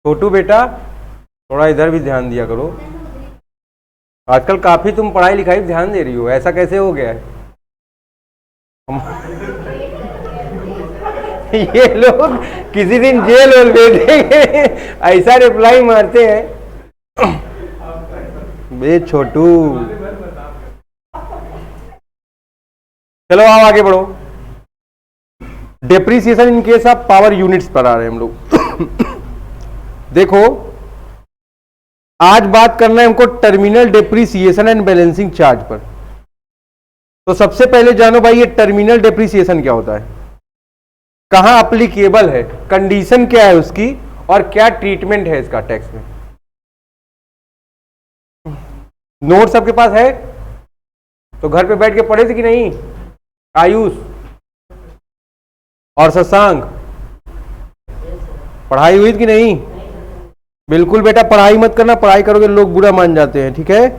छोटू बेटा थोड़ा इधर भी ध्यान दिया करो। आजकल काफी तुम पढ़ाई लिखाई पे ध्यान दे रही हो, ऐसा कैसे हो गया है? ये लोग किसी दिन जेल वेल भेजेंगे, ऐसा रिप्लाई मारते हैं। बे छोटू, चलो आओ आगे बढ़ो। Depreciation in case of power units पर आ रहे हैं हम लोग। देखो आज बात करना है हमको terminal depreciation and balancing charge पर। तो सबसे पहले जानो भाई ये टर्मिनल डेप्रीसिएशन क्या होता है, कहां अप्लीकेबल है, कंडीशन क्या है उसकी, और क्या ट्रीटमेंट है इसका टैक्स में। नोट सबके पास है? तो घर पे बैठ के पढ़े थे कि नहीं आयुष और शशांक? पढ़ाई हुई थी कि नहीं? बिल्कुल बेटा पढ़ाई मत करना, पढ़ाई करोगे लोग बुरा मान जाते हैं, ठीक है।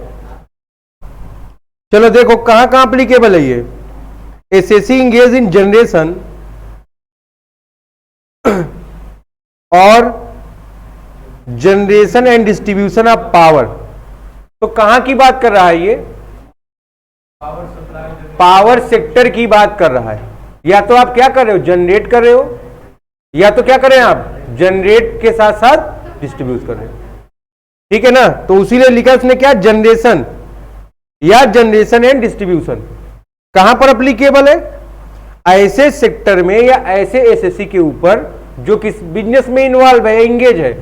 चलो देखो कहां कहां एप्लीकेबल है ये। एसएससी इंगेज इन जनरेशन और generation and distribution of power. तो कहां की बात कर रहा है ये? पावर सेक्टर की बात कर रहा है। या तो आप क्या कर रहे हो, जनरेट कर रहे हो, या तो क्या कर रहे हैं आप, जनरेट के साथ साथ डिस्ट्रीब्यूट कर रहे हो, ठीक है ना। तो उसी ने लिखा उसने क्या, जनरेशन या जनरेशन एंड डिस्ट्रीब्यूशन। कहां पर एप्लीकेबल है? ऐसे सेक्टर में या ऐसे एसएससी के ऊपर जो किस बिजनेस में इन्वॉल्व है, एंगेज है।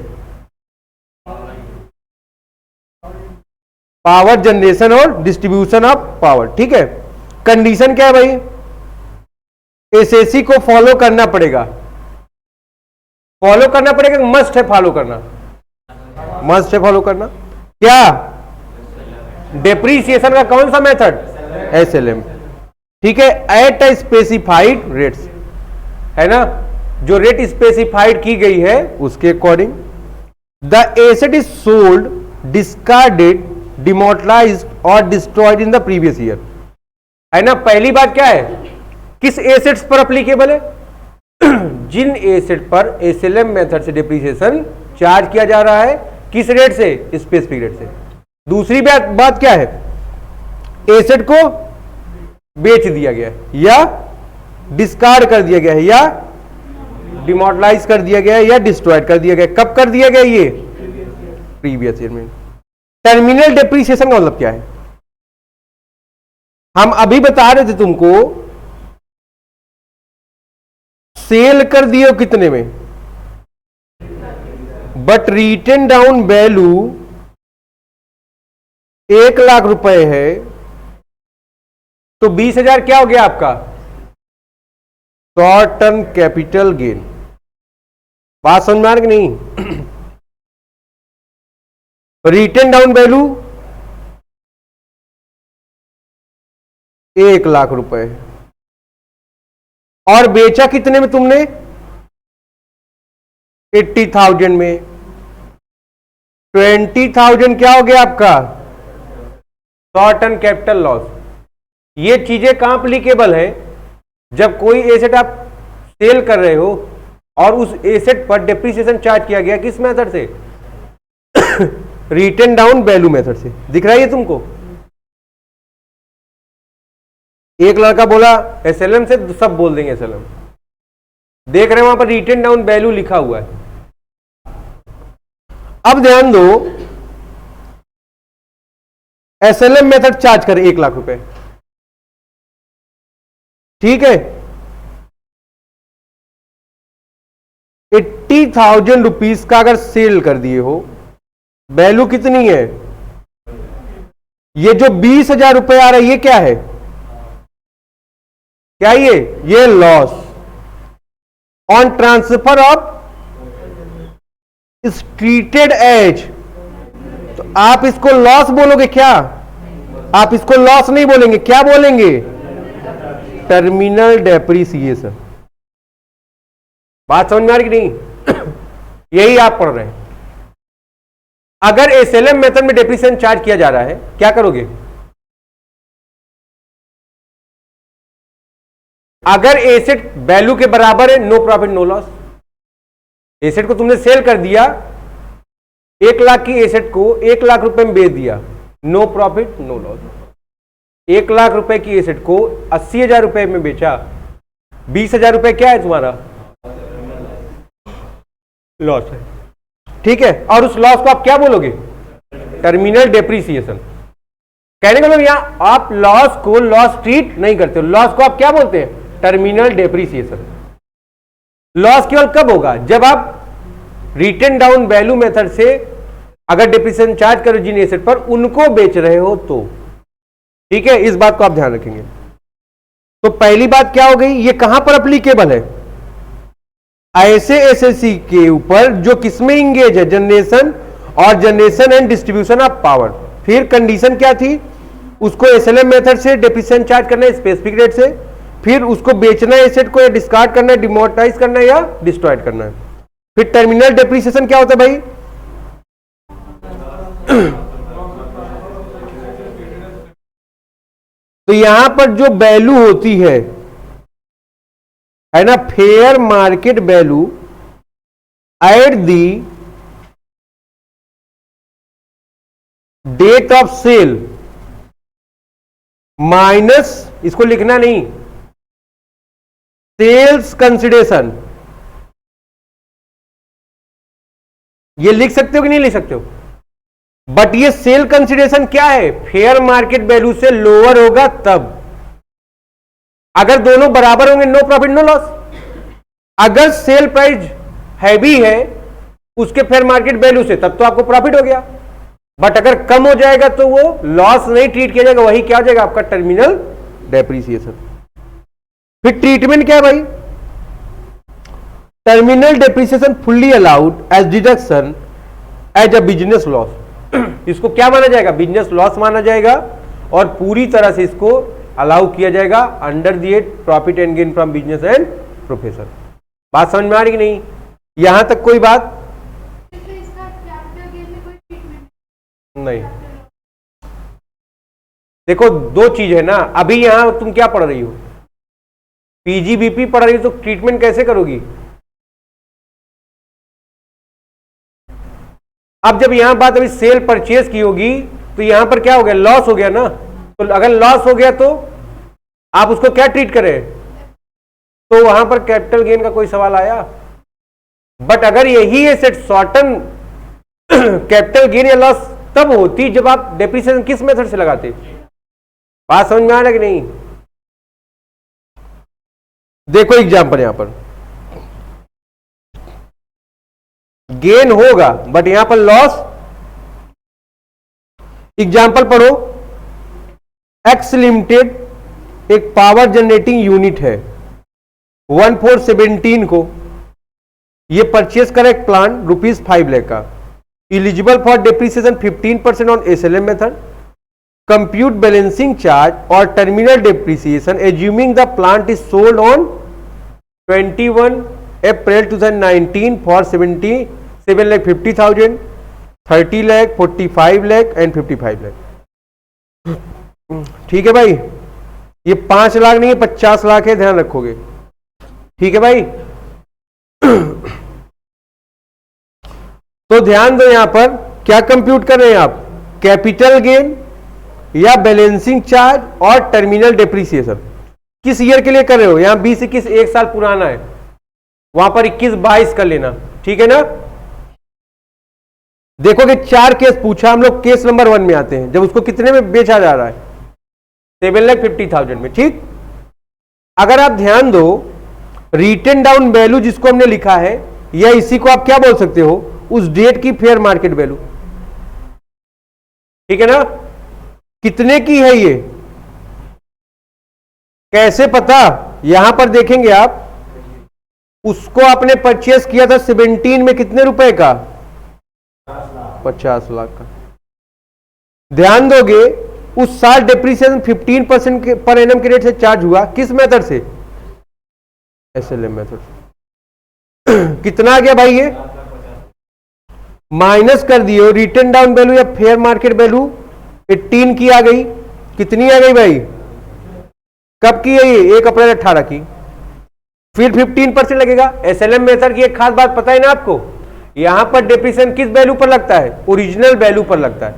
पावर जनरेशन और डिस्ट्रीब्यूशन ऑफ पावर, ठीक है। कंडीशन क्या है भाई? एसएससी को फॉलो करना पड़ेगा, फॉलो करना पड़ेगा, मस्ट है फॉलो करना, मस्ट है फॉलो करना। क्या? डेप्रीसिएशन का कौन सा मेथड? एसएलएम, ठीक है। एट अ स्पेसिफाइड रेट्स, है ना, जो रेट स्पेसिफाइड की गई है उसके according. The asset is sold, discarded, demolished or destroyed in the previous year, है ना। पहली बात क्या है, किस एसेट्स पर एप्लीकेबल है? जिन एसेट पर एसएलएम मेथड से डिप्रीसिएशन चार्ज किया जा रहा है, किस रेट से? स्पेसिफिक रेट से। दूसरी बात क्या है, एसेट को बेच दिया गया है या डिस्कार्ड कर दिया गया है या डिमोटलाइज कर दिया गया है या डिस्ट्रॉयड कर दिया गया है। कब कर दिया गया? ये प्रीवियस ईयर में। टर्मिनल डेप्रीसिएशन का मतलब क्या है? हम अभी बता रहे थे तुमको, सेल कर दिए हो कितने में, but written down value 1 lakh रुपए है, तो 20,000 क्या हो गया आपका? Short term capital gain. बात समझ में आ रही कि नहीं? रिटन डाउन वैल्यू 1 लाख रुपए और बेचा कितने में तुमने? 80,000 में। 20,000 क्या हो गया आपका? Short term capital loss. ये चीजें कहां एप्लीकेबल है? जब कोई एसेट आप सेल कर रहे हो और उस एसेट पर डेप्रीसिएशन चार्ज किया गया, किस मेथड से? रिटन डाउन वैल्यू मेथड से। दिख रहा है तुमको? एक लड़का बोला एसएलएम से, सब बोल देंगे एसएलएम। देख रहे हैं वहां पर रिटन डाउन वैल्यू लिखा हुआ है। अब ध्यान दो, एसएलएम मेथड चार्ज करे 1 लाख रुपए, ठीक है। 80,000 रुपीज का अगर सेल कर दिए हो, वैल्यू कितनी है? ये जो 20,000 रुपए आ रहा है ये क्या है? क्या ये loss on transfer of is treated as. तो आप इसको लॉस बोलोगे क्या? आप इसको लॉस नहीं बोलेंगे, क्या बोलेंगे? Terminal depreciation. बात समझ में आ रही कि नहीं? यही आप पढ़ रहे हैं। अगर एसएलएम मेथड में डेप्रीसिएशन चार्ज किया जा रहा है, क्या करोगे? अगर एसेट वैल्यू के बराबर है, no profit no loss. Asset को तुमने सेल कर दिया 1,00,000 की एसेट को 1,00,000 रुपए में बेच दिया, नो प्रॉफिट नो लॉस। 1,00,000 रुपए की एसेट को 80,000 रुपए में बेचा, 20,000 रुपए क्या है तुम्हारा? लॉस है, ठीक है। और उस लॉस को आप क्या बोलोगे? Terminal depreciation. कहने का मतलब यहां आप लॉस को लॉस ट्रीट नहीं करते हो, लॉस को आप क्या बोलते हैं? Terminal depreciation. लॉस केवल कब होगा? जब आप रिटन डाउन वैल्यू मेथड से अगर डेप्रिसिएशन चार्ज करो जिन एसेट पर, उनको बेच रहे हो तो, ठीक है। इस बात को आप ध्यान रखेंगे। तो पहली बात क्या हो गई, ये कहां पर अप्लीकेबल है? ऐसे एसएससी के ऊपर जो किसमें इंगेज है? जनरेशन और generation and distribution of power. फिर कंडीशन क्या थी? उसको एसएलएम मेथड से डेप्रिसिएशन चार्ज करना है स्पेसिफिक रेट से, फिर उसको बेचना है एसेट को, या डिस्कार्ड करना है, डिमोनेटाइज करना है, या डिस्ट्रॉयड करना है। फिर टर्मिनल डेप्रिसिएशन क्या होता है भाई? तो यहां पर जो वैल्यू होती है ना, fair market value at the date of sale minus, इसको लिखना नहीं, सेल्स कंसिडरेशन। ये लिख सकते हो कि नहीं लिख सकते हो? बट ये सेल कंसिडरेशन क्या है? फेयर मार्केट वैल्यू से लोअर होगा तब। अगर दोनों बराबर होंगे नो प्रॉफिट नो लॉस। अगर सेल प्राइस हैवी है उसके फेयर मार्केट वैल्यू से, तब तो आपको प्रॉफिट हो गया। बट अगर कम हो जाएगा तो वो लॉस नहीं ट्रीट किया जाएगा, वही क्या हो जाएगा? आपका टर्मिनल डेप्रिसिएशन। फिर ट्रीटमेंट क्या है भाई? Terminal depreciation fully allowed as deduction as a business loss. इसको क्या माना जाएगा? बिजनेस लॉस माना जाएगा, और पूरी तरह से इसको अलाउ किया जाएगा under the profit and gain from business and profession. बात समझ में आ रही कि नहीं? यहां तक कोई बात नहीं? देखो दो चीज है ना, अभी यहां तुम क्या पढ़ रही हो? पीजीबीपी पढ़ रही हो, तो ट्रीटमेंट कैसे करोगी? अब जब यहां बात अभी सेल परचेज की होगी तो यहां पर क्या हो गया? लॉस हो गया ना। तो अगर लॉस हो गया तो आप उसको क्या ट्रीट करें? तो वहां पर कैपिटल गेन का कोई सवाल आया? बट अगर यही asset short term capital gain या लॉस तब होती जब आप डेप्रिसिएशन किस मेथड से लगाते? बात समझ में आ रहा कि नहीं? देखो एग्जांपल, यहां पर गेन होगा बट यहां पर लॉस। एग्जांपल पढ़ो। एक्स लिमिटेड एक पावर जनरेटिंग यूनिट है, 1417 को ये परचेज करा एक प्लांट ₹5 लाख का, eligible for depreciation 15% on SLM method, compute balancing charge और terminal depreciation assuming the plant is sold on 21 April 2019 for 7,50,000, 30 lakh, 45 lakh and 55 lakh. ठीक है भाई, ये 5 लाख नहीं है 50 लाख है, ध्यान रखोगे। ठीक है भाई। तो ध्यान दो, यहां पर क्या कंप्यूट कर रहे हैं आप? कैपिटल गेन या बैलेंसिंग चार्ज और टर्मिनल डेप्रिसिएशन। किस ईयर के लिए कर रहे हो? यहां 20-21 एक साल पुराना है, वहां पर 21-22 कर लेना। ठीक है ना? देखोगे 4 केस पूछा, हम लोग केस नंबर 1 में आते हैं, जब उसको कितने में बेचा जा रहा है? 7,50,000 में। ठीक, अगर आप ध्यान दो, रिटन डाउन वैल्यू जिसको हमने लिखा है, या इसी को आप क्या बोल सकते हो? उस डेट की फेयर मार्केट वैल्यू। ठीक है ना? कितने की है ये? कैसे पता? यहां पर देखेंगे आप, उसको आपने परचेस किया था 17 में, कितने रुपए का? 50 लाख का। ध्यान दोगे उस साल डेप्रिसिएशन 15% पर एनम के रेट से चार्ज हुआ। किस मेथड से? एसएलएम मेथड से। कितना आ गया भाई? ये माइनस कर दिए, रिटन डाउन वैल्यू या फेयर मार्केट वैल्यू 18 की आ गई। कितनी आ गई भाई? कब की है ये? 1 अप्रैल 18 की। फिर 15% लगेगा। एसएलएम मेथड की एक खास बात पता है ना आपको, यहां पर डेप्रिसिएशन किस वैल्यू पर लगता है? ओरिजिनल वैल्यू पर लगता है।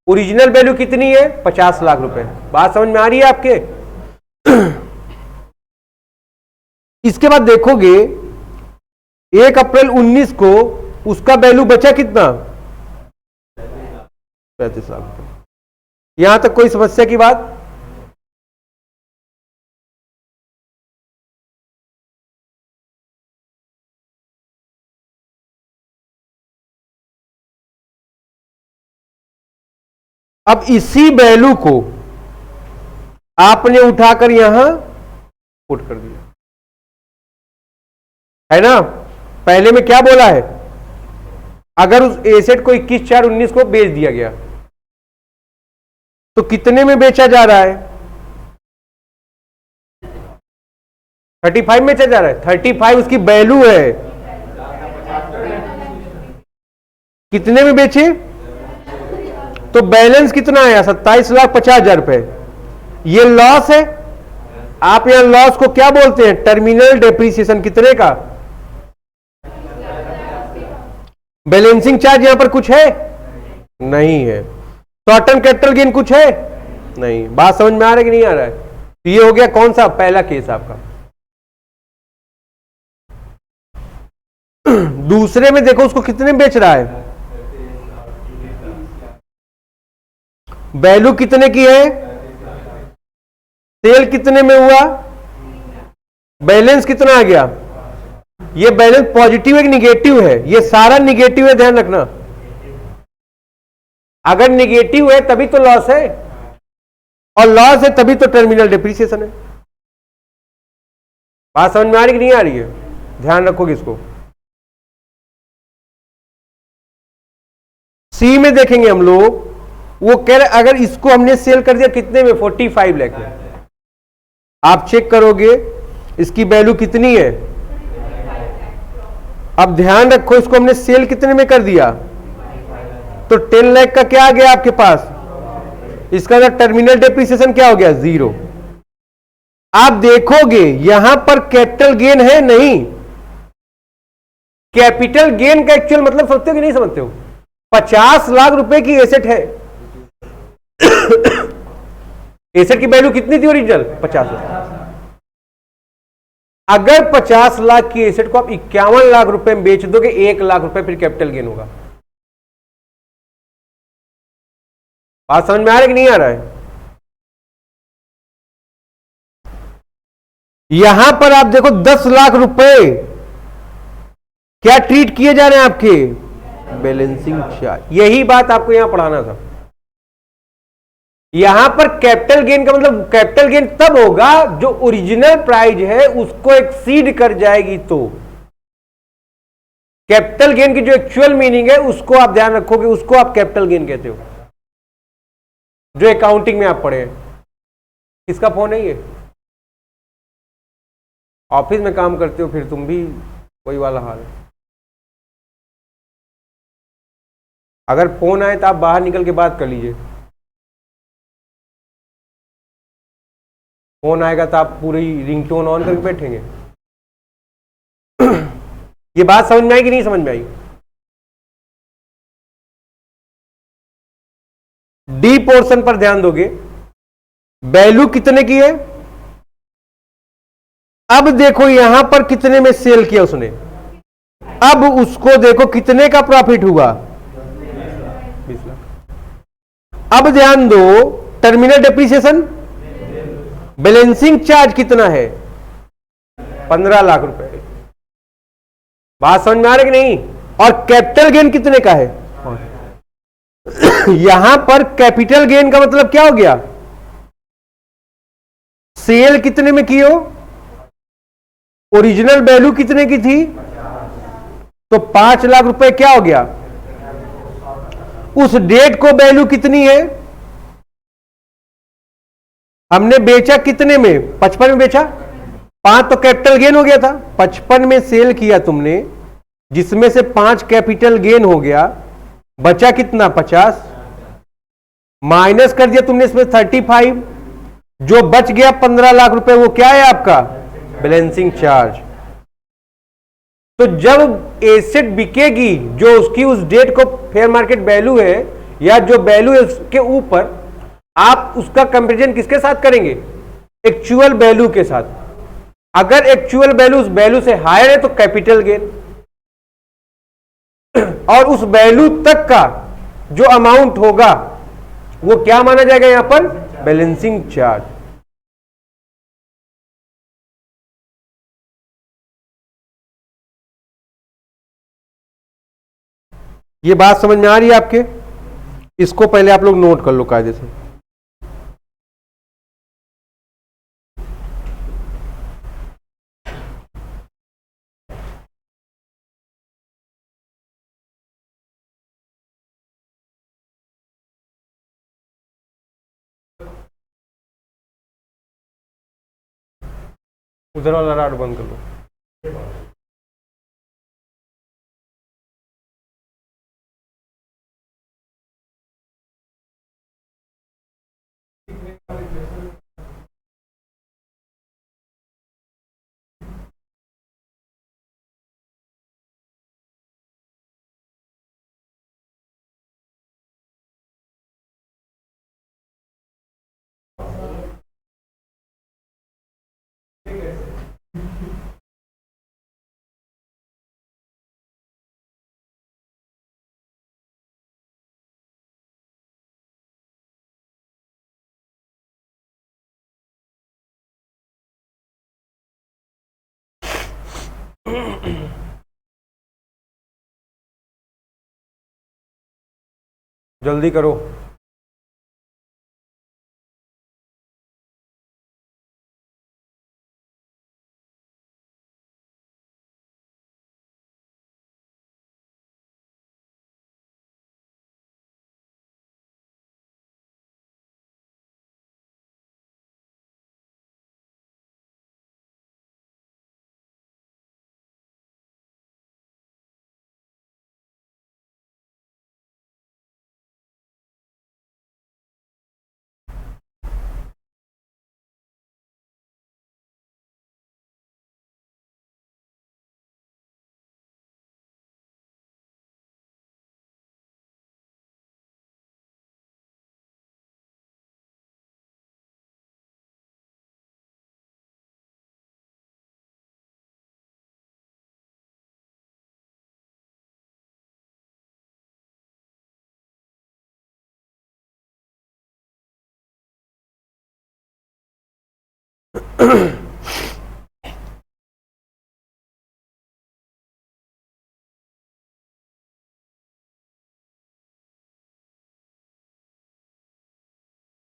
ओरिजिनल वैल्यू कितनी है? 50 लाख रुपए। बात समझ में आ रही है आपके? इसके बाद देखोगे 1 अप्रैल 19 को उसका वैल्यू बचा कितना? 35 लाख रुपए। यहां तक कोई समस्या की बात? अब इसी वैल्यू को आपने उठाकर यहां पुट कर दिया, है ना? पहले में क्या बोला है? अगर उस एसेट को 21/4/19 को बेच दिया गया तो कितने में बेचा जा रहा है? 35 में बेचा जा रहा है। 35 उसकी वैल्यू है। कितने में बेचे? तो बैलेंस कितना आया? 27,50,000 रुपए। ये लॉस है। आप यहां लॉस को क्या बोलते हैं? Terminal depreciation. कितने का? बैलेंसिंग चार्ज यहां पर कुछ है? नहीं है। शॉर्ट टर्म कैपिटल गेन कुछ है? नहीं। बात समझ में आ रहा है कि नहीं आ रहा है? तो ये हो गया कौन सा? पहला केस आपका। दूसरे में देखो उसको कितने में बेच रहा है? वैल्यू कितने की है? सेल कितने में हुआ? बैलेंस कितना आ गया? ये बैलेंस पॉजिटिव है कि निगेटिव है? ये सारा निगेटिव है, ध्यान रखना। अगर निगेटिव है तभी तो लॉस है, और लॉस है तभी तो टर्मिनल डेप्रिसिएशन है। बात समझ में आ रही कि नहीं आ रही है? ध्यान रखोगे इसको। सी में देखेंगे हम लोग, वो कह रहे अगर इसको हमने सेल कर दिया कितने में? 45 लाख में। आप चेक करोगे इसकी वैल्यू कितनी है? अब ध्यान रखो, इसको हमने सेल कितने में कर दिया? तो 10 लाख का क्या आ गया आपके पास? इसका टर्मिनल डेप्रिसिएशन क्या हो गया? 0। आप देखोगे यहां पर कैपिटल गेन है? नहीं। कैपिटल गेन का एक्चुअल मतलब समझते हो कि नहीं समझते हो? 50 लाख रुपए की एसेट है। एसेट की वैल्यू कितनी थी ओरिजिनल? 50 लाख। अगर 50 लाख की एसेट को आप 51 लाख रुपए में बेच दोगे, 1 लाख रुपए फिर कैपिटल गेन होगा। बात समझ में आ रहा है कि नहीं आ रहा है? यहां पर आप देखो 10 लाख रुपए क्या ट्रीट किए जा रहे हैं आपके? Balancing charge. यही बात आपको यहां पढ़ाना था। यहां पर कैपिटल गेन का मतलब कैपिटल गेन तब होगा जो ओरिजिनल प्राइस है उसको एक्सीड कर जाएगी। तो कैपिटल गेन की जो एक्चुअल मीनिंग है उसको आप ध्यान रखोगे, उसको आप कैपिटल गेन कहते हो, जो अकाउंटिंग में आप पढ़े हैं। किसका फोन है ये? ऑफिस में काम करते हो फिर तुम भी वही वाला हाल है। अगर फोन आए तो आप बाहर निकल के बात कर लीजिए। फोन आएगा तो आप पूरी रिंगटोन ऑन करके बैठेंगे। ये बात समझ में आई कि नहीं समझ में आई? डी पोर्शन पर ध्यान दोगे। वैल्यू कितने की है? अब देखो यहां पर कितने में सेल किया उसने। अब उसको देखो कितने का प्रॉफिट हुआ? 20 लाख। अब ध्यान दो, टर्मिनल डेप्रिसिएशन, बैलेंसिंग चार्ज कितना है? 15 लाख रुपए। बात समझ में आ रही कि नहीं? और कैपिटल गेन कितने का है? यहां पर कैपिटल गेन का मतलब क्या हो गया? सेल कितने में की हो? ओरिजिनल वैल्यू कितने की थी? तो 5 लाख रुपए क्या हो गया? उस डेट को वैल्यू कितनी है? हमने बेचा कितने में? 55 में बेचा। 5 तो कैपिटल गेन हो गया था। 55 में सेल किया तुमने, जिसमें से 5 कैपिटल गेन हो गया, बचा कितना? 50। माइनस कर दिया तुमने इसमें 35। जो बच गया 15 लाख रुपए, वो क्या है आपका? Balancing charge. तो जब एसेट बिकेगी, जो उसकी उस डेट को फेयर मार्केट वैल्यू है या जो वैल्यू है उसके ऊपर, आप उसका कंपैरिजन किसके साथ करेंगे? एक्चुअल वैल्यू के साथ। अगर एक्चुअल वैल्यू उस वैल्यू से हायर है तो कैपिटल गेन, और उस वैल्यू तक का जो अमाउंट होगा वो क्या माना जाएगा यहां पर? Balancing charge. ये बात समझ में आ रही है आपके? इसको पहले आप लोग नोट कर लो कायदे से। उधर वाला राड बंद कर लो। जल्दी करो।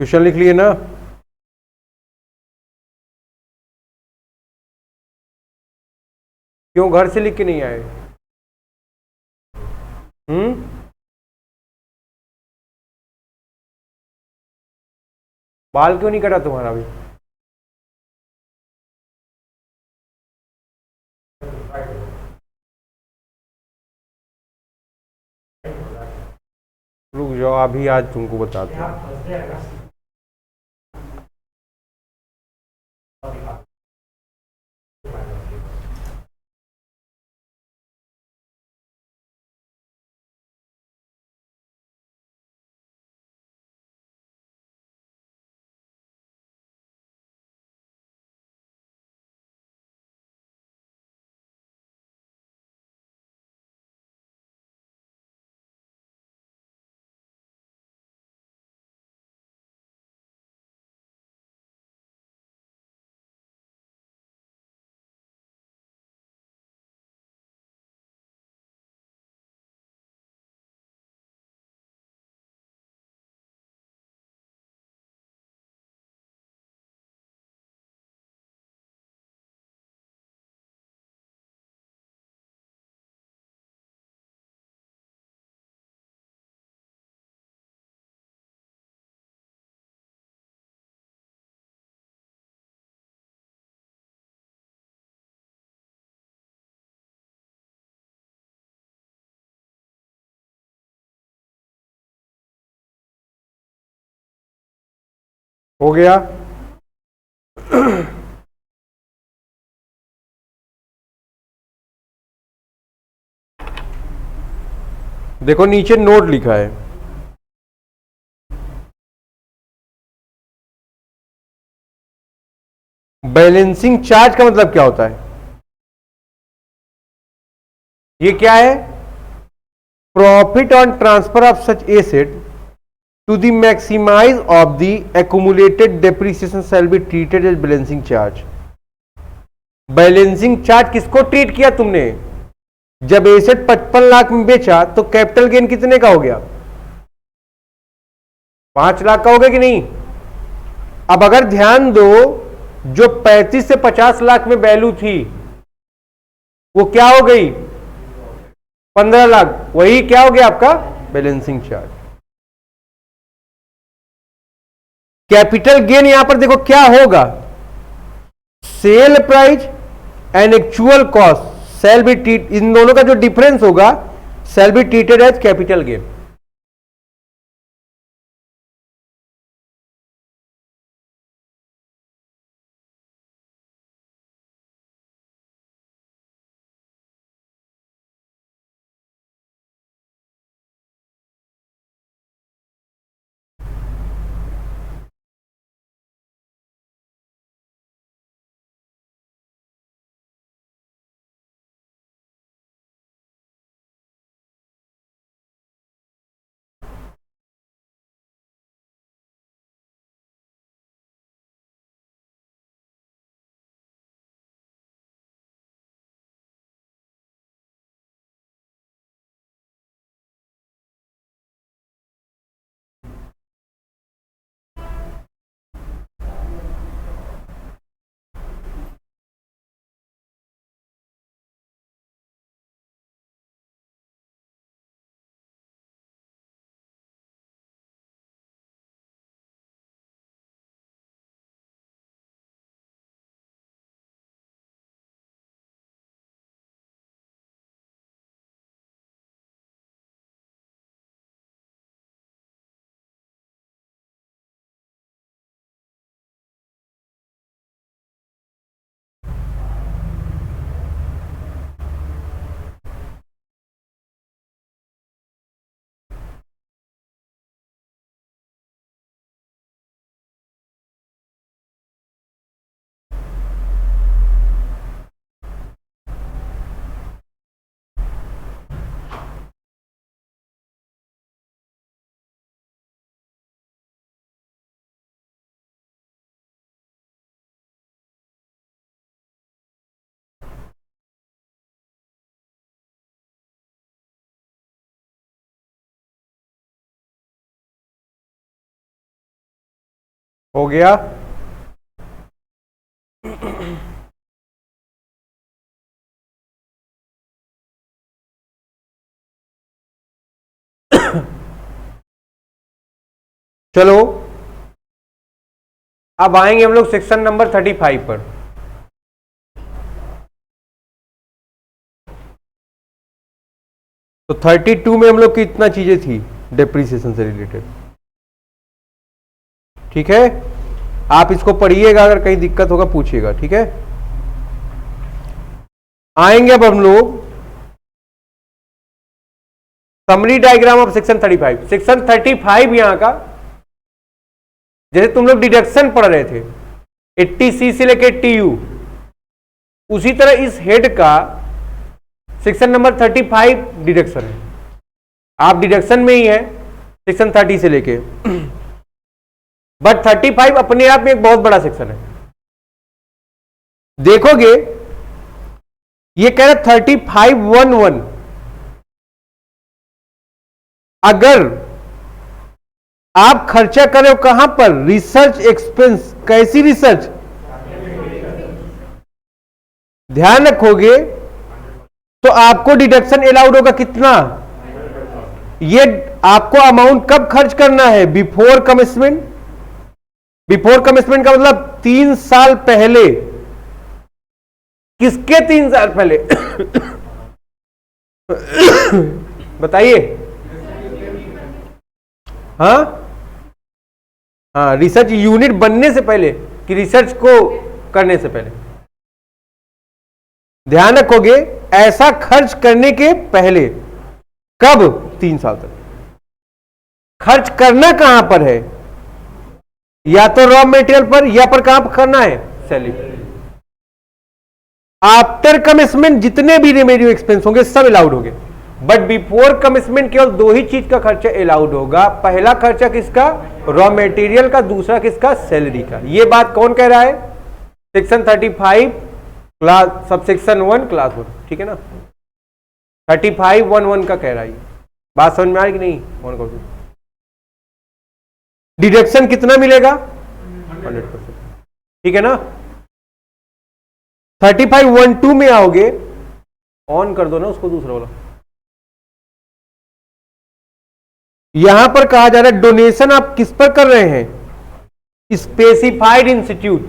क्वेश्चन लिख लिए ना? क्यों घर से लिख के नहीं आए? बाल क्यों नहीं कटा तुम्हारा अभी? रुक जाओ, अभी आज तुमको बताते हैं। हो गया? देखो नीचे नोट लिखा है, बैलेंसिंग चार्ज का मतलब क्या होता है? ये क्या है? Profit on transfer of such asset to the maximize of the accumulated depreciation shall be treated as balancing charge. Balancing charge किसको ट्रीट किया तुमने? जब एसेट 55 लाख में बेचा तो कैपिटल गेन कितने का हो गया? 5 लाख का हो गया कि नहीं? अब अगर ध्यान दो, जो 35 से 50 लाख में वैल्यू थी वो क्या हो गई? 15 लाख। वही क्या हो गया आपका? Balancing charge. कैपिटल गेन यहां पर देखो क्या होगा? Sale price and actual cost shall be treat, इन दोनों का जो डिफरेंस होगा shall be treated as capital gain. हो गया? चलो अब आएंगे हम लोग सेक्शन नंबर 35 पर। तो 32 में हम लोग की इतना चीजें थी डेप्रिसिएशन से रिलेटेड। ठीक है, आप इसको पढ़िएगा, अगर कहीं दिक्कत होगा पूछिएगा। ठीक है, आएंगे अब हम लोग summary diagram of section 35। Section 35 यहां का, जैसे तुम लोग डिडक्शन पढ़ रहे थे 80C से लेके 80U, उसी तरह इस हेड का सेक्शन नंबर 35 डिडक्शन है। आप डिडक्शन में ही है सेक्शन 30 से लेके, बट 35 अपने आप में एक बहुत बड़ा सेक्शन है। देखोगे ये कह रहा 35(1)(1), अगर आप खर्चा करो कहां पर? Research expense. कैसी रिसर्च? ध्यान रखोगे तो आपको डिडक्शन अलाउड होगा कितना? ये आपको अमाउंट कब खर्च करना है? Before commitment. बिफोर कमिटमेंट का मतलब 3 साल पहले। किसके 3 साल पहले? बताइए। हाँ, रिसर्च यूनिट बनने से पहले कि रिसर्च को करने से पहले। ध्यान रखोगे ऐसा खर्च करने के पहले। कब? 3 साल तक। खर्च करना कहां पर है? या तो रॉ मेटेरियल पर, या पर कहां पर करना है? सैलरी पर। आफ्टर कमिटमेंट जितने भी रेमेडियो एक्सपेंस होंगे सब अलाउड होंगे, बट बिफोर कमिटमेंट केवल 2 ही चीज का खर्चा अलाउड होगा। पहला खर्चा किसका? रॉ मेटेरियल का। दूसरा किसका? सैलरी का। यह बात कौन कह रहा है? सेक्शन 35 क्लास सबसेक्शन 1 क्लास 1, ठीक है ना। 35(1)(1) का कह रहा है। बात समझ में आ रही कि नहीं? ऑन कर दो। डिडक्शन कितना मिलेगा? 100%, ठीक है ना। 35(1)(2) में आओगे, ऑन कर दो ना उसको, दूसरा वाला। यहां पर कहा जा रहा है डोनेशन आप किस पर कर रहे हैं? स्पेसिफाइड इंस्टीट्यूट,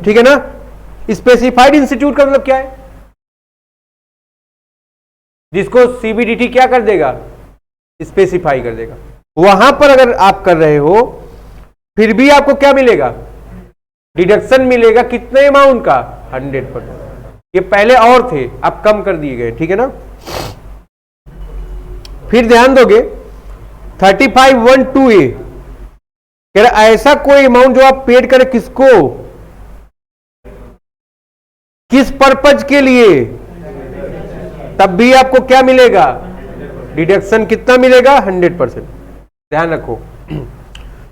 ठीक है ना। स्पेसिफाइड इंस्टीट्यूट का मतलब क्या है? जिसको सीबीडीटी क्या कर देगा? स्पेसिफाई कर देगा। वहां पर अगर आप कर रहे हो फिर भी आपको क्या मिलेगा? डिडक्शन मिलेगा। कितने अमाउंट का? 100%। ये पहले और थे, अब कम कर दिए गए, ठीक है ना। फिर ध्यान दोगे 35(1)(2)(a) कह रहा ऐसा कोई अमाउंट जो आप पेड करें, किसको, किस पर्पज के लिए, तब भी आपको क्या मिलेगा? डिडक्शन कितना मिलेगा? 100%। ध्यान रखो।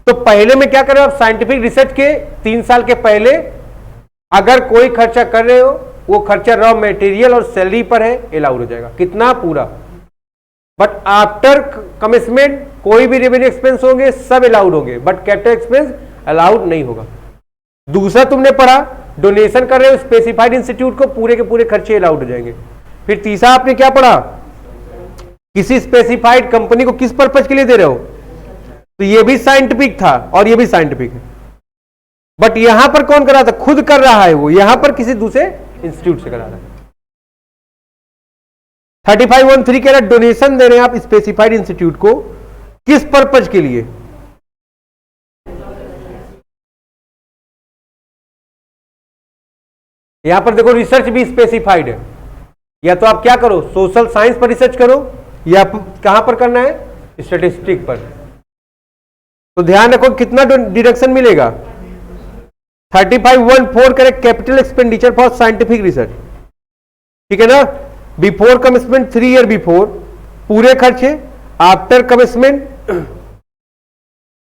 तो पहले में क्या कर रहे हो आप? साइंटिफिक रिसर्च के 3 साल के पहले अगर कोई खर्चा कर रहे हो, वो खर्चा रॉ मटेरियल और सैलरी पर है, अलाउड हो जाएगा। कितना? पूरा। बट आफ्टर कमिटमेंट कोई भी रेवेन्यू एक्सपेंस होंगे सब अलाउड होंगे, बट कैपिटल एक्सपेंस अलाउड नहीं होगा। दूसरा तुमने पढ़ा डोनेशन कर रहे हो स्पेसिफाइड इंस्टीट्यूट को, पूरे के पूरे खर्चे अलाउड हो जाएंगे। फिर तीसरा आपने क्या पढ़ा? किसी स्पेसिफाइड कंपनी को किस पर्पज के लिए दे रहे हो, तो ये भी साइंटिफिक था और ये भी साइंटिफिक है। बट यहां पर कौन कर रहा था? खुद कर रहा है वो, यहां पर किसी दूसरे इंस्टीट्यूट से करा रहा है। 35(1)(3) कह रहा है डोनेशन दे रहे हैं आप स्पेसिफाइड इंस्टीट्यूट को, किस पर्पज के लिए? यहां पर देखो रिसर्च भी स्पेसिफाइड है। या तो आप क्या करो, सोशल साइंस पर रिसर्च करो, या कहां पर करना है? स्टैटिस्टिक पर। तो ध्यान रखो कितना डिडक्शन मिलेगा? 35(1)(4) करे capital expenditure for scientific research, ठीक है ना। बिफोर कमिटमेंट 3 ईयर बिफोर पूरे खर्चे, आफ्टर कमिटमेंट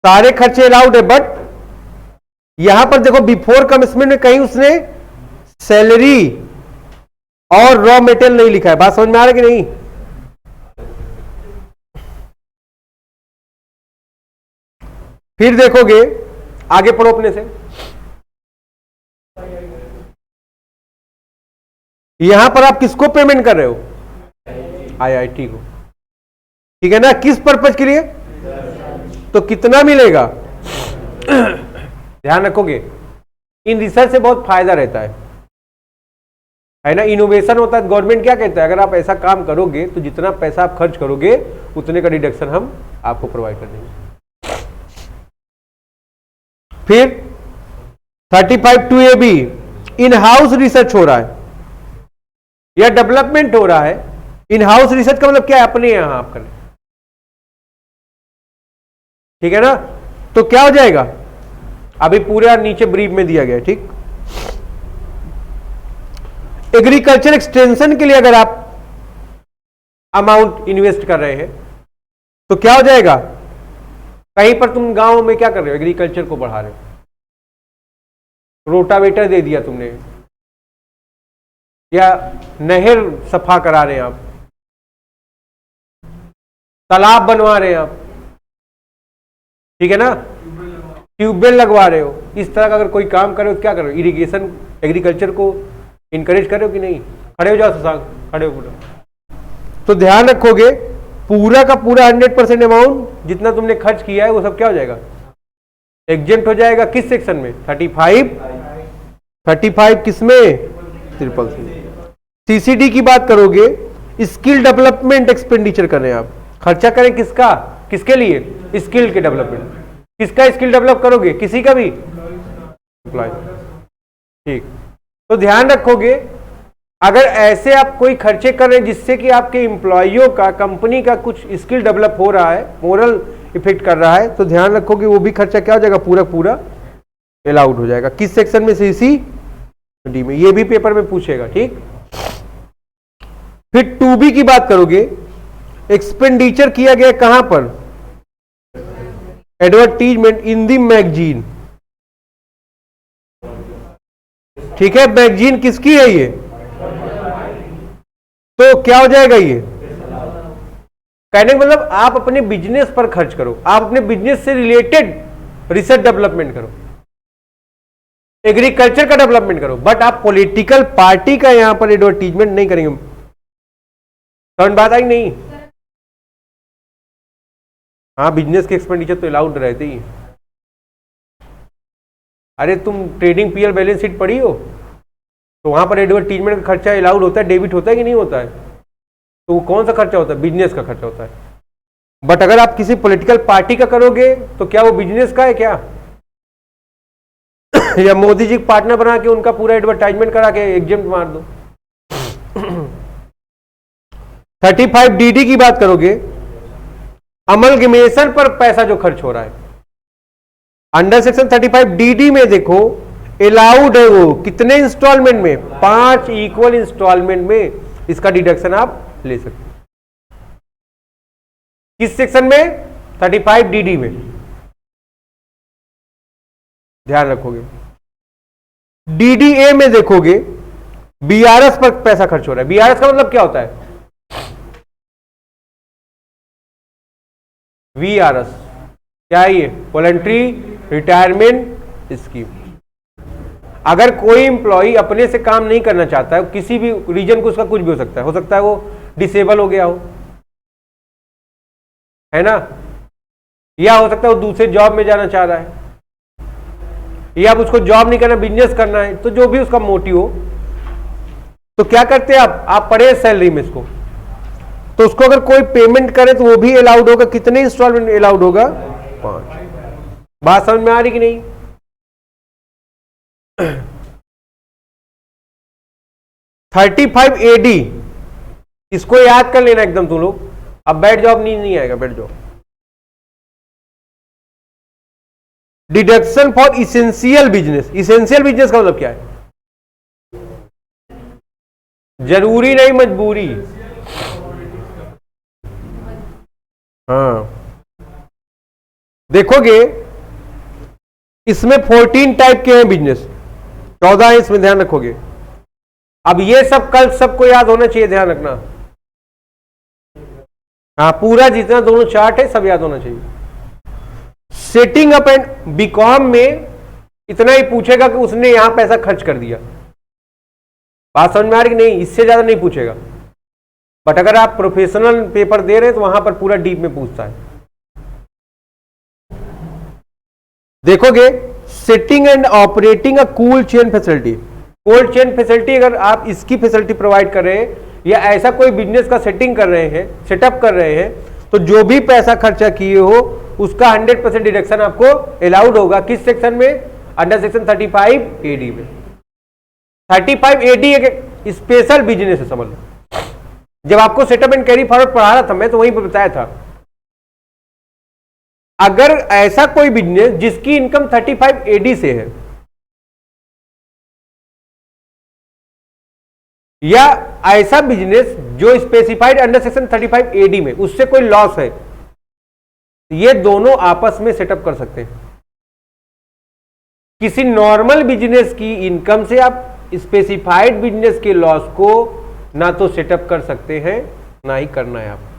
सारे खर्चे अलाउड है। बट यहां पर देखो बिफोर कमिटमेंट में कहीं उसने सैलरी और रॉ मेटेरियल नहीं लिखा है। बात समझ में आ रहा है कि नहीं? फिर देखोगे, आगे पढ़ो अपने से। यहां पर आप किसको पेमेंट कर रहे हो? आईआईटी को, ठीक है ना। किस पर्पज के लिए? तो कितना मिलेगा? ध्यान रखोगे, इन रिसर्च से बहुत फायदा रहता है ना। इनोवेशन होता है। गवर्नमेंट क्या कहता है? अगर आप ऐसा काम करोगे तो जितना पैसा आप खर्च करोगे उतने का डिडक्शन हम आपको प्रोवाइड कर देंगे। फिर 35(2)(a) भी इन हाउस रिसर्च हो रहा है या डेवलपमेंट हो रहा है। इन हाउस रिसर्च का मतलब क्या है? अपने यहां आप करें, ठीक है ना। तो क्या हो जाएगा? अभी पूरा नीचे ब्रीफ में दिया गया है, ठीक। एग्रीकल्चर एक्सटेंशन के लिए अगर आप अमाउंट इन्वेस्ट कर रहे हैं तो क्या हो जाएगा? कहीं पर तुम गांव में क्या कर रहे हो? एग्रीकल्चर को बढ़ा रहे हो, रोटावेटर दे दिया तुमने, या नहर सफा करा रहे हैं आप, तालाब बनवा रहे हैं आप, ठीक है ना, ट्यूबवेल लगवा रहे हो। इस तरह का अगर कोई काम करे तो क्या करो? इरिगेशन एग्रीकल्चर को इनकरेज करो कि नहीं? खड़े हो जाओ शशांक, खड़े हो पूरा। तो ध्यान रखोगे पूरा का पूरा 100% अमाउंट जितना तुमने खर्च किया है वो सब क्या हो जाएगा? एग्जेम्प्ट हो जाएगा। किस सेक्शन में? 35 किसमें? ट्रिपल सीसीडी की बात करोगे, स्किल डेवलपमेंट एक्सपेंडिचर कर रहे हैं आप, खर्चा करें किसका? किसके लिए? स्किल के डेवलपमेंट। किसका स्किल डेवलप करोगे? किसी का भी एम्प्लॉय, ठीक। तो ध्यान रखोगे अगर ऐसे आप कोई खर्चे कर रहे हैं जिससे कि आपके एम्प्लॉइयों का, कंपनी का कुछ स्किल डेवलप हो रहा है, मोरल इफेक्ट कर रहा है, तो ध्यान रखो कि वो भी खर्चा क्या हो जाएगा, पूरा पूरा अलाउड हो जाएगा। किस सेक्शन में? सीसी डी में। ये भी पेपर में पूछेगा, ठीक। फिर 2B की बात करोगे, एक्सपेंडिचर किया गया कहां पर? एडवर्टीजमेंट इन दी मैगजीन, ठीक है। मैगजीन किसकी है ये? तो क्या हो जाएगा ये? कहने का मतलब आप अपने बिजनेस पर खर्च करो, आप अपने बिजनेस से रिलेटेड रिसर्च डेवलपमेंट करो, एग्रीकल्चर का डेवलपमेंट करो, बट आप पॉलिटिकल पार्टी का यहां पर एडवर्टीजमेंट नहीं करेंगे। समझ बात आई नहीं? हाँ, बिजनेस के एक्सपेंडिचर तो अलाउड रहते ही। अरे तुम ट्रेडिंग पीएल बैलेंस शीट पढ़ी हो, तो वहां पर एडवर्टीजमेंट का खर्चा अलाउड होता है, डेबिट होता है कि नहीं होता है? तो वो कौन सा खर्चा होता है? बिजनेस का खर्चा होता है। बट अगर आप किसी पॉलिटिकल पार्टी का करोगे तो क्या वो बिजनेस का है क्या? या मोदी जी पार्टनर बना के उनका पूरा एडवर्टाइजमेंट करा के एग्जेम्प्ट मार दो। 35DD की बात करोगे, अमलगमेशन पर पैसा जो खर्च हो रहा है, अंडर सेक्शन 35DD में देखो अलाउड है वो कितने इंस्टॉलमेंट में? 5 इक्वल इंस्टॉलमेंट में इसका डिडक्शन आप ले सकते हैं। किस सेक्शन में? 35DD में। ध्यान रखोगे। DDA में देखोगे BRS पर पैसा खर्च हो रहा है। BRS का मतलब क्या होता है? VRS क्या है ये? Voluntary retirement scheme. अगर कोई एम्प्लॉय अपने से काम नहीं करना चाहता है, किसी भी रीजन को, उसका कुछ भी हो सकता है वो डिसेबल हो गया हो, है ना, या हो सकता है वो दूसरे जॉब में जाना चाह रहा है, या अब उसको जॉब नहीं करना, बिजनेस करना है, तो जो भी उसका मोटिव हो, तो क्या करते हैं आप पड़े सैलरी में इसको, तो उसको अगर कोई पेमेंट करे तो वो भी अलाउड होगा। कितने इंस्टॉलमेंट अलाउड होगा? 5। बात समझ में आ रही कि नहीं? 35AD, इसको याद कर लेना एकदम तुम लोग। अब बैठ जाओ, नींद नहीं आएगा, बैठ जाओ। Deduction for essential business. Essential business का मतलब क्या है? जरूरी नहीं, मजबूरी। हाँ, देखोगे इसमें 14 टाइप के हैं बिजनेस, 14 है इसमें, ध्यान रखोगे। अब ये सब कल सबको याद होना चाहिए, ध्यान रखना। हाँ, पूरा जितना दोनों चार्ट है सब याद होना चाहिए। सेटिंग अप एंड बीकॉम में इतना ही पूछेगा कि उसने यहां पैसा खर्च कर दिया। बात समझ में आ रही कि नहीं? इससे ज्यादा नहीं पूछेगा। बट अगर आप प्रोफेशनल पेपर दे रहे हैं तो वहां पर पूरा डीप में पूछता है। देखोगे setting and operating a cool chain facility. Cold chain facility, अगर आप इसकी फैसिलिटी प्रोवाइड कर रहे हैं या ऐसा कोई बिजनेस का सेटिंग कर रहे हैं, सेटअप कर रहे हैं, तो जो भी पैसा खर्चा किए हो उसका 100% डिडक्शन आपको अलाउड होगा। किस सेक्शन में? अंडर सेक्शन 35AD में। 35AD एक स्पेशल बिजनेस है, समझ लो। जब आपको सेटअप एंड कैरी फॉरवर्ड पढ़ा रहा था मैं, तो वहीं पर बताया था, अगर ऐसा कोई बिजनेस जिसकी इनकम 35AD से है, या ऐसा बिजनेस जो स्पेसिफाइड अंडर सेक्शन 35AD में, उससे कोई लॉस है, ये दोनों आपस में सेटअप कर सकते हैं। किसी नॉर्मल बिजनेस की इनकम से आप स्पेसिफाइड बिजनेस के लॉस को ना तो सेटअप कर सकते हैं, ना ही करना है आपको।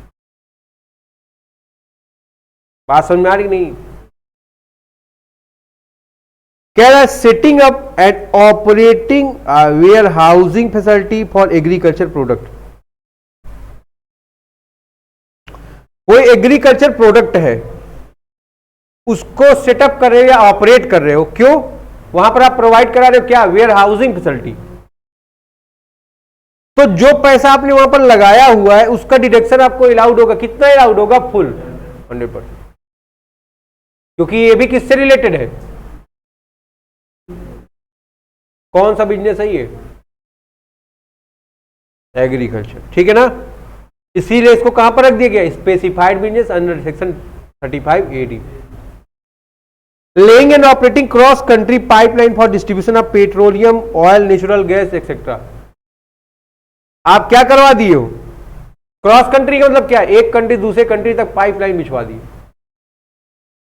बात समझ में आ रही नहीं? कह रहा है setting up and operating warehousing facility for agriculture product. कोई एग्रीकल्चर प्रोडक्ट है, उसको सेटअप कर रहे हो या ऑपरेट कर रहे हो, क्यों? वहां पर आप प्रोवाइड करा रहे हो क्या? Warehousing facility. तो जो पैसा आपने वहां पर लगाया हुआ है उसका डिडक्शन आपको अलाउड होगा। कितना अलाउड होगा? फुल 100%, क्योंकि ये भी किससे रिलेटेड है? कौन सा बिजनेस है ये? एग्रीकल्चर, ठीक है ना। इसीलिए इसको कहां पर रख दिया गया, specified business under section 35 AD। Laying and operating cross country pipeline for distribution of petroleum, oil, natural gas etcetera. आप क्या करवा दिए हो, क्रॉस कंट्री का मतलब क्या है, एक कंट्री दूसरे कंट्री तक पाइपलाइन बिछवा दी।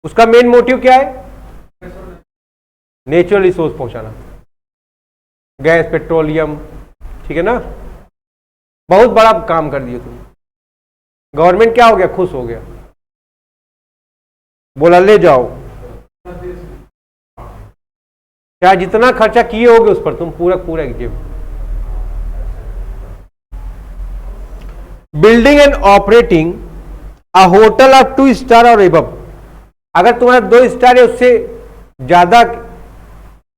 उसका मेन मोटिव क्या है, नेचुरल रिसोर्स पहुंचाना, गैस, पेट्रोलियम, ठीक है ना। बहुत बड़ा काम कर दिया तुम। गवर्नमेंट क्या हो गया, खुश हो गया, बोला ले जाओ, क्या जितना खर्चा किए होगे उस पर तुम पूरा पूरा EXIM. Building and operating a hotel of 2 star और एबव। अगर तुम्हारा 2 स्टार या उससे ज्यादा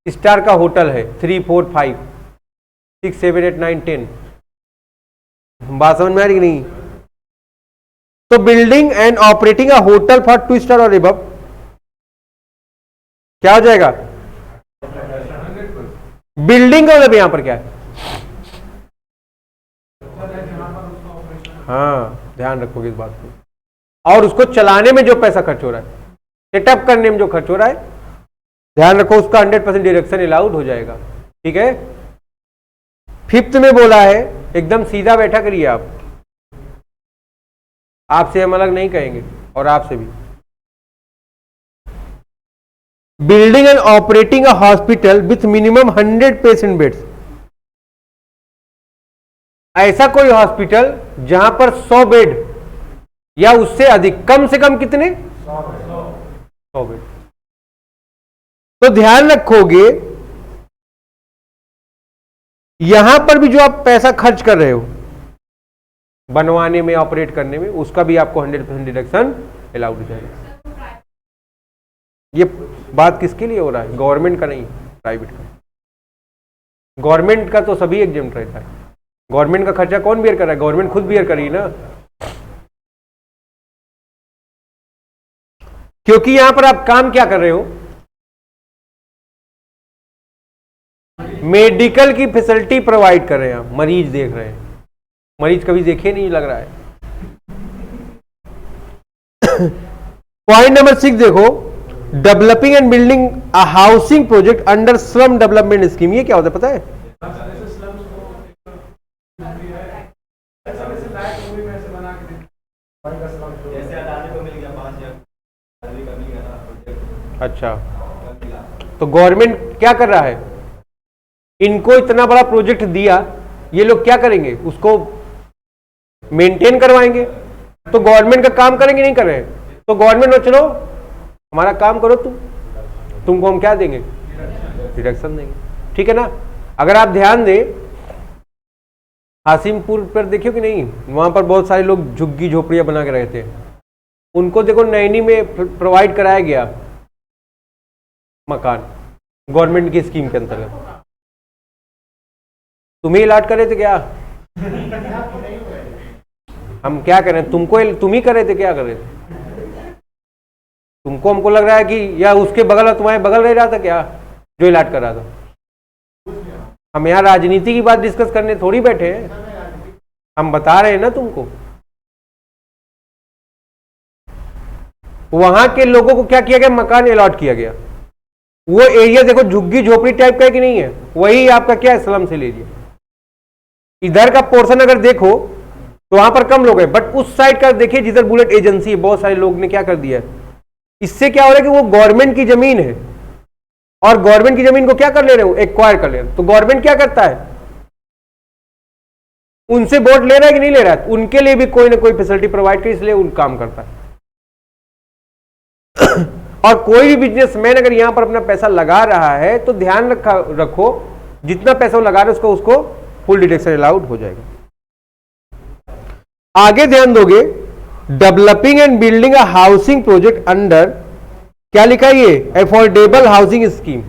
स्टार का होटल है, 3, 4, 5, 6, 7, 8, 9, 10, बात समझ में आ रही कि नहीं। तो building and operating a hotel for 2 star और एबव क्या हो जाएगा, बिल्डिंग का मतलब यहां पर क्या है, हाँ ध्यान रखोगे इस बात को। और उसको चलाने में जो पैसा खर्च हो रहा है, सेटअप करने में जो खर्च हो रहा है, ध्यान रखो उसका 100% डिडक्शन अलाउड हो जाएगा, ठीक है। 5th में बोला है, एकदम सीधा बैठा करिए आप, आपसे हम अलग नहीं कहेंगे और आपसे भी। Building and operating a hospital with minimum 100 patient beds. ऐसा कोई हॉस्पिटल जहां पर 100 बेड या उससे अधिक, कम से कम कितने, 100 बेड। तो ध्यान रखोगे यहां पर भी जो आप पैसा खर्च कर रहे हो बनवाने में, ऑपरेट करने में, उसका भी आपको 100% डिडक्शन अलाउड हो जाएगा। ये बात किसके लिए हो रहा है, गवर्नमेंट का नहीं, प्राइवेट का। गवर्नमेंट का तो सभी एग्जेम्प्ट रहता है, गवर्नमेंट का खर्चा कौन बियर कर रहा है, गवर्नमेंट खुद बियर करी ना। क्योंकि यहां पर आप काम क्या कर रहे हो, मेडिकल की फैसिलिटी प्रोवाइड कर रहे हैं, आप मरीज देख रहे हैं। मरीज कभी देखे नहीं लग रहा है। पॉइंट नंबर 6 देखो, developing and building a housing project under slum development scheme. ये क्या होता है पता है, अच्छा, तो गवर्नमेंट क्या कर रहा है, इनको इतना बड़ा प्रोजेक्ट दिया, ये लोग क्या करेंगे, उसको मेंटेन करवाएंगे। तो गवर्नमेंट का काम करेंगे, नहीं कर रहे हैं, तो गवर्नमेंट चलो हमारा काम करो, तुमको हम क्या देंगे, डिडक्शन देंगे, ठीक है ना। अगर आप ध्यान दें, हासिमपुर पर देखियो कि नहीं, वहां पर बहुत सारे लोग झुग्गी झोपड़ियां बना के रहते हैं, उनको देखो नैनी में प्रोवाइड कराया गया मकान गवर्नमेंट की स्कीम के अंतर्गत। तुम्हें अलाट करे थे क्या, हम क्या करें, तुम ही करे थे, क्या कर रहे थे, तुमको हमको लग रहा है कि या उसके बगल, तुम्हारे बगल रह रहा था क्या जो अलाट कर रहा था। हम यहाँ राजनीति की बात डिस्कस करने थोड़ी बैठे हैं, हम बता रहे हैं ना तुमको। वहां के लोगों को क्या किया गया, मकान अलॉट किया गया। वो एरिया देखो झुग्गी झोपड़ी टाइप का है कि नहीं है, वही आपका क्या है, स्लम सेल एरिया। इधर का पोर्शन अगर देखो तो वहां पर कम लोग हैं, बट उस साइड का देखिए जिधर बुलेट एजेंसी है, बहुत सारे लोग ने क्या कर दिया है, इससे क्या हो रहा है कि वो गवर्नमेंट की जमीन है और गवर्नमेंट की जमीन को क्या कर ले रहे हो, एक्वायर कर ले रहे हो। तो गवर्नमेंट क्या करता है, उनसे वोट ले रहा है कि नहीं ले रहा है, उनके लिए भी कोई ना कोई फैसिलिटी प्रोवाइड कर, इसलिए उन काम करता है। और कोई भी बिजनेसमैन अगर यहां पर अपना पैसा लगा रहा है तो ध्यान रखो जितना पैसा वो लगा रहे हैं उसको फुल डिडक्शन अलाउड हो जाएगा। आगे ध्यान दोगे, developing and building a housing project under, क्या लिखा है ये, अफोर्डेबल हाउसिंग स्कीम।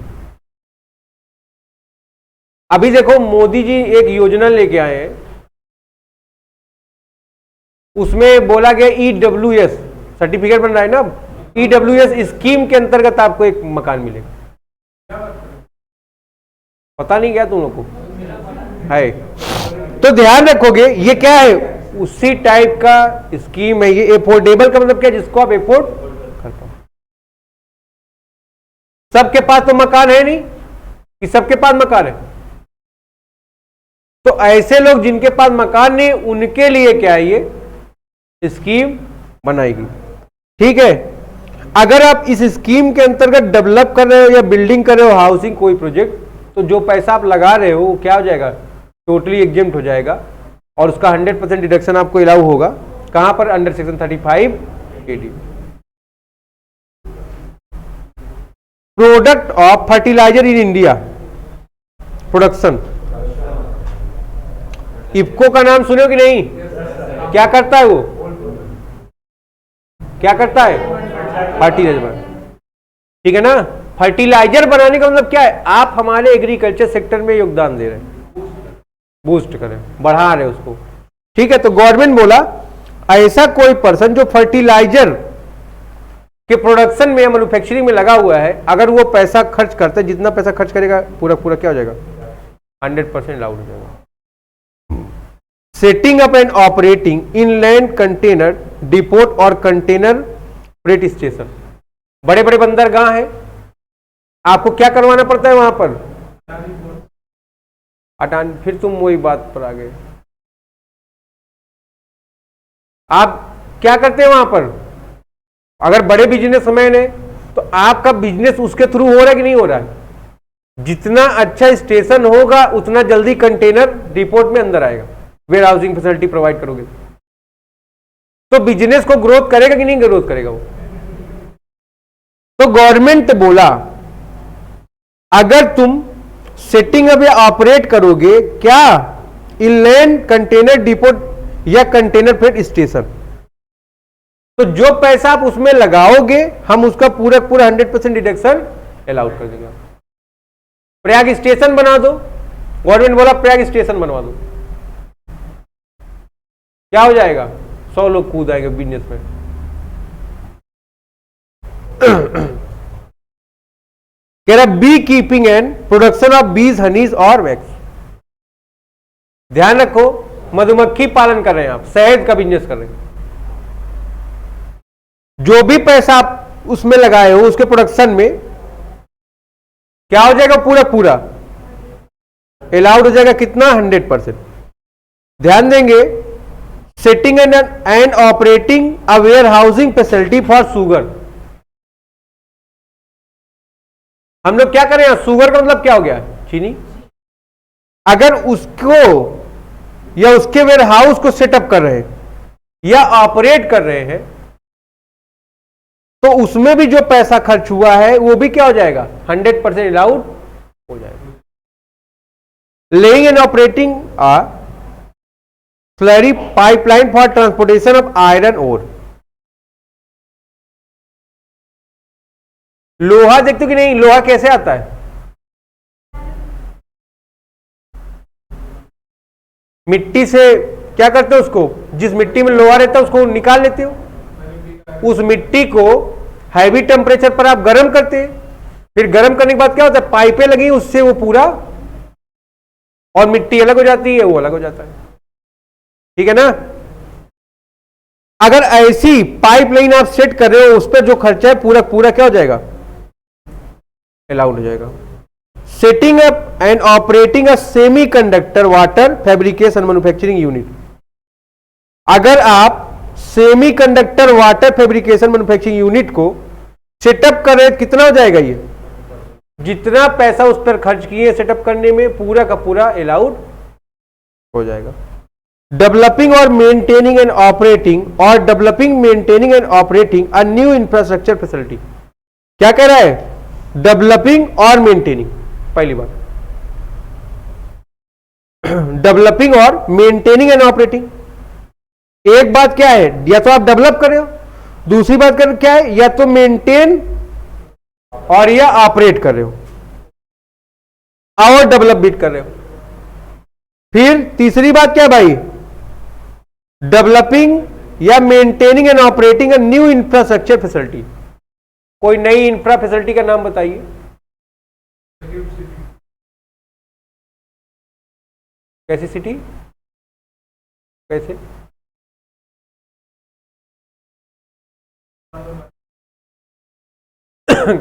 अभी देखो मोदी जी एक योजना लेके आए हैं, उसमें बोला गया EWS सर्टिफिकेट बन रहा है ना, EWS स्कीम के अंतर्गत आपको एक मकान मिलेगा। पता नहीं क्या तुम लोग को है, तो ध्यान रखोगे ये क्या है, उसी टाइप का स्कीम है ये। एफोर्डेबल का मतलब क्या, जिसको आप एफोर्ड कर पाओ। सबके पास तो मकान है नहीं कि सबके पास मकान है, तो ऐसे लोग जिनके पास मकान नहीं उनके लिए क्या है ये स्कीम बनाएगी। ठीक है, अगर आप इस स्कीम के अंतर्गत डेवलप कर रहे हो या बिल्डिंग कर रहे हो हाउसिंग कोई प्रोजेक्ट, तो जो पैसा आप लगा रहे हो वो क्या हो जाएगा, टोटली एग्जेम्प्ट हो जाएगा और उसका 100% डिडक्शन आपको अलाउ होगा। कहां पर, under section 35(AD). Product of fertiliser in India, production. IFFCO का नाम सुने हो कि नहीं? क्या करता है वो, क्या करता है, फर्टिलाइजर। ठीक है ना, फर्टिलाइजर बनाने का मतलब क्या है, आप हमारे एग्रीकल्चर सेक्टर में योगदान दे रहे हैं, बूस्ट करें, बढ़ा रहे उसको। ठीक है, तो गवर्नमेंट बोला ऐसा कोई पर्सन जो फर्टिलाइजर के प्रोडक्शन में या मैन्युफैक्चरिंग में लगा हुआ है, अगर वो पैसा खर्च करता है, जितना पैसा खर्च करेगा पूरा पूरा क्या हो जाएगा, 100% अलाउड हो जाएगा। Setting up and operating inland container depot और कंटेनर फ्रेट स्टेशन। बड़े बड़े बंदरगाह हैं, आपको क्या करवाना पड़ता है वहां पर, फिर तुम वही बात पर आ गए। आप क्या करते हैं वहां पर, अगर बड़े बिजनेसमैन है तो आपका बिजनेस उसके थ्रू हो रहा है कि नहीं हो रहा है, जितना अच्छा स्टेशन होगा उतना जल्दी कंटेनर डिपोट में अंदर आएगा, वेयर हाउसिंग फैसिलिटी प्रोवाइड करोगे तो बिजनेस को ग्रोथ करेगा कि नहीं ग्रोथ करेगा वो। तो गवर्नमेंट बोला अगर तुम सेटिंग अप या ऑपरेट करोगे क्या, इनलैंड कंटेनर डिपोट या कंटेनर फ्रेट स्टेशन, तो जो पैसा आप उसमें लगाओगे हम उसका पूरा पूरा 100% डिडक्शन अलाउड कर देंगे। प्रयाग स्टेशन बना दो, गवर्नमेंट बोला प्रयाग स्टेशन बनवा दो, क्या हो जाएगा, 100 लोग कूद आएंगे बिजनेस में। कह रहा bee keeping and production of bees, honeys और वैक्स। ध्यान रखो, मधुमक्खी पालन कर रहे हैं आप, शहद का बिजनेस कर रहे हैं, जो भी पैसा आप उसमें लगाए हो उसके प्रोडक्शन में क्या हो जाएगा, पूरा पूरा अलाउड हो जाएगा, कितना, 100%। ध्यान देंगे, setting and operating a warehousing facility for sugar. हम लोग क्या करें, शुगर का मतलब क्या हो गया, चीनी। अगर उसको या उसके वेयर हाउस को सेटअप कर रहे हैं या ऑपरेट कर रहे हैं तो उसमें भी जो पैसा खर्च हुआ है वो भी क्या हो जाएगा, 100% अलाउड हो जाएगा। Laying and operating a slurry pipeline for transportation of iron ore. लोहा देखते हो कि नहीं, लोहा कैसे आता है, मिट्टी से क्या करते हो, उसको जिस मिट्टी में लोहा रहता है उसको निकाल लेते हो, उस मिट्टी को हैवी टेम्परेचर पर आप गर्म करते हैं, फिर गर्म करने के बाद क्या होता है, पाइपें लगी उससे वो पूरा, और मिट्टी अलग हो जाती है वो अलग हो जाता है। ठीक है ना, अगर ऐसी पाइपलाइन आप सेट कर रहे हो उस पर जो खर्चा है पूरा पूरा क्या हो जाएगा, अलाउड हो जाएगा। Setting up and operating a semi conductor water fabrication manufacturing unit. अगर आप semi conductor water fabrication manufacturing unit को सेटअप कर रहे हैं, कितना हो जाएगा, ये जितना पैसा उस पर खर्च किए सेटअप करने में पूरा का पूरा अलाउड हो जाएगा। डेवलपिंग और मेंटेनिंग एंड ऑपरेटिंग और developing maintaining and operating a new infrastructure facility. क्या कह रहा है, डेवलपिंग और मेंटेनिंग, पहली बात डेवलपिंग और मेंटेनिंग एंड ऑपरेटिंग। एक बात क्या है, या तो आप डेवलप कर रहे हो, दूसरी बात कर क्या है, या तो मेंटेन और या ऑपरेट कर रहे हो और डेवलप भी कर रहे हो। फिर तीसरी बात क्या है भाई, डेवलपिंग या maintaining and operating a new infrastructure facility. कोई नई इंफ्रा फैसिलिटी का नाम बताइए। कैसी सिटी, कैसे?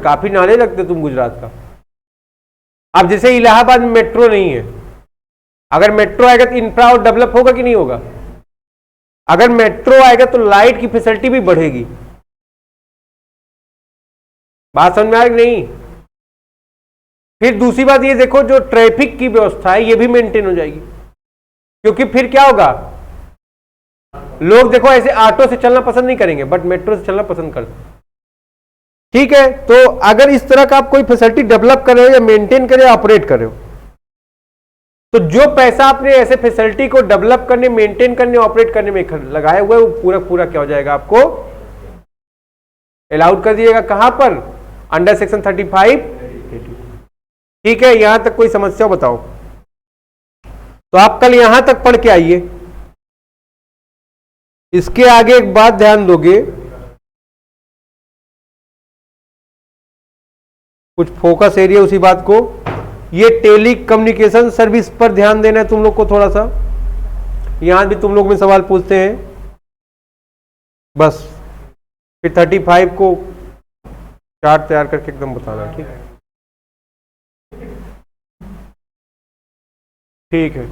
काफी नाले लगते तुम गुजरात का। अब जैसे इलाहाबाद में मेट्रो नहीं है, अगर मेट्रो आएगा तो इंफ्रा और डेवलप होगा कि नहीं होगा? अगर मेट्रो आएगा तो लाइट की फैसिलिटी भी बढ़ेगी। बात समझ में आएगी नहीं? फिर दूसरी बात ये देखो, जो ट्रैफिक की व्यवस्था है ये भी मेंटेन हो जाएगी, क्योंकि फिर क्या होगा, लोग देखो ऐसे ऑटो से चलना पसंद नहीं करेंगे, बट मेट्रो से चलना पसंद करते हैं। ठीक है, तो अगर इस तरह का आप कोई फैसिलिटी डेवलप कर रहे हो या मेंटेन कर रहे हो, ऑपरेट कर रहे हो, तो जो पैसा आपने ऐसे फैसिलिटी को डेवलप करने, मेंटेन करने, ऑपरेट करने में लगाया हुआ है, वो पूरा पूरा क्या हो जाएगा, आपको अलाउड कर दिएगा। कहां पर? Under section 35। ठीक है, यहां तक कोई समस्या बताओ? तो आप कल यहां तक पढ़ के आइए। इसके आगे एक बात ध्यान दोगे, कुछ फोकस एरिया उसी बात को, ये टेली कम्युनिकेशन सर्विस पर ध्यान देना है तुम लोग को थोड़ा सा। यहां भी तुम लोग में सवाल पूछते हैं, बस फिर 35 को चार्ट तैयार करके एकदम बताना। ठीक है, ठीक है।